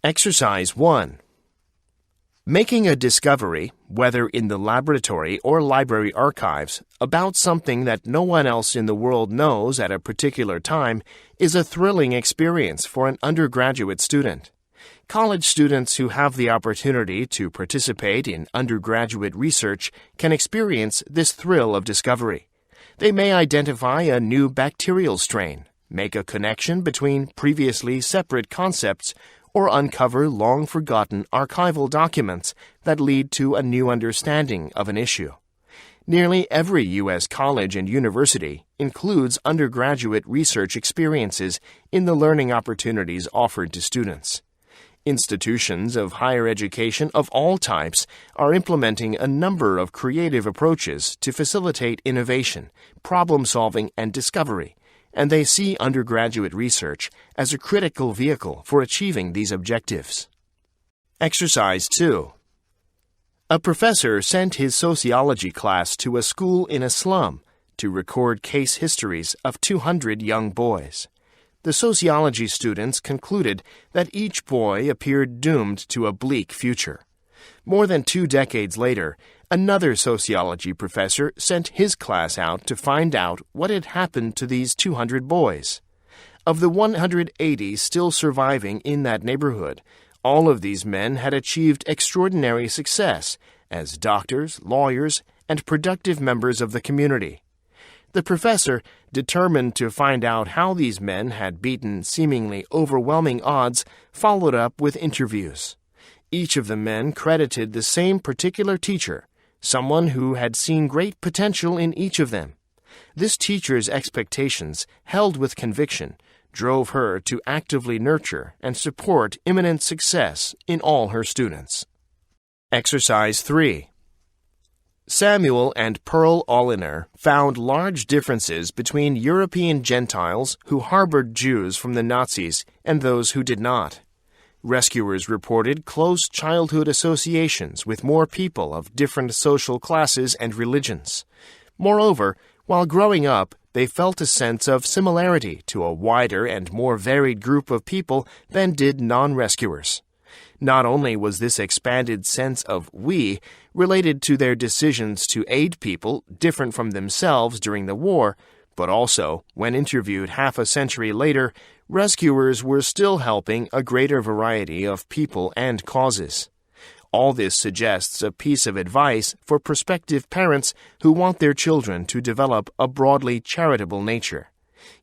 Exercise 1. Making a discovery, whether in the laboratory or library archives, about something that no one else in the world knows at a particular time is a thrilling experience for an undergraduate student. College students who have the opportunity to participate in undergraduate research can experience this thrill of discovery. They may identify a new bacterial strain, make a connection between previously separate concepts, or uncover long-forgotten archival documents that lead to a new understanding of an issue. Nearly every U.S. college and university includes undergraduate research experiences in the learning opportunities offered to students. Institutions of higher education of all types are implementing a number of creative approaches to facilitate innovation, problem-solving, and discovery, and they see undergraduate research as a critical vehicle for achieving these objectives. Exercise 2. A professor sent his sociology class to a school in a slum to record case histories of 200 young boys. The sociology students concluded that each boy appeared doomed to a bleak future. More than 2 decades later, another sociology professor sent his class out to find out what had happened to these 200 boys. Of the 180 still surviving in that neighborhood, all of these men had achieved extraordinary success as doctors, lawyers, and productive members of the community. The professor, determined to find out how these men had beaten seemingly overwhelming odds, followed up with interviews. Each of the men credited the same particular teacher, someone who had seen great potential in each of them. This teacher's expectations, held with conviction, drove her to actively nurture and support imminent success in all her students. Exercise 3. Samuel and Pearl Olliner found large differences between European Gentiles who harbored Jews from the Nazis and those who did not. Rescuers reported close childhood associations with more people of different social classes and religions. Moreover, while growing up, they felt a sense of similarity to a wider and more varied group of people than did non-rescuers. Not only was this expanded sense of we related to their decisions to aid people different from themselves during the war, but also, when interviewed half a century later, rescuers were still helping a greater variety of people and causes. All this suggests a piece of advice for prospective parents who want their children to develop a broadly charitable nature.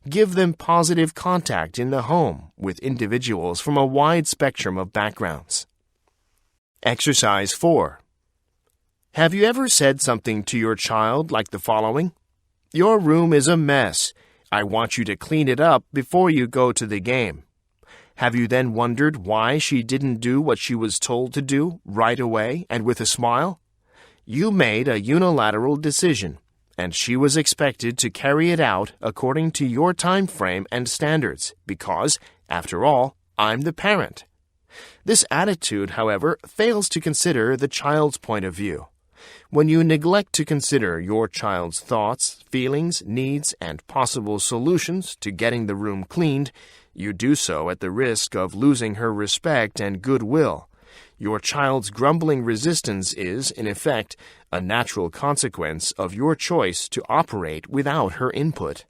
Give them positive contact in the home with individuals from a wide spectrum of backgrounds. Exercise 4. Have you ever said something to your child like the following? "Your room is a mess. I want you to clean it up before you go to the game." Have you then wondered why she didn't do what she was told to do right away and with a smile? You made a unilateral decision, and she was expected to carry it out according to your time frame and standards because, after all, I'm the parent. This attitude, however, fails to consider the child's point of view. When you neglect to consider your child's thoughts, feelings, needs, and possible solutions to getting the room cleaned, you do so at the risk of losing her respect and goodwill. Your child's grumbling resistance is, in effect, a natural consequence of your choice to operate without her input.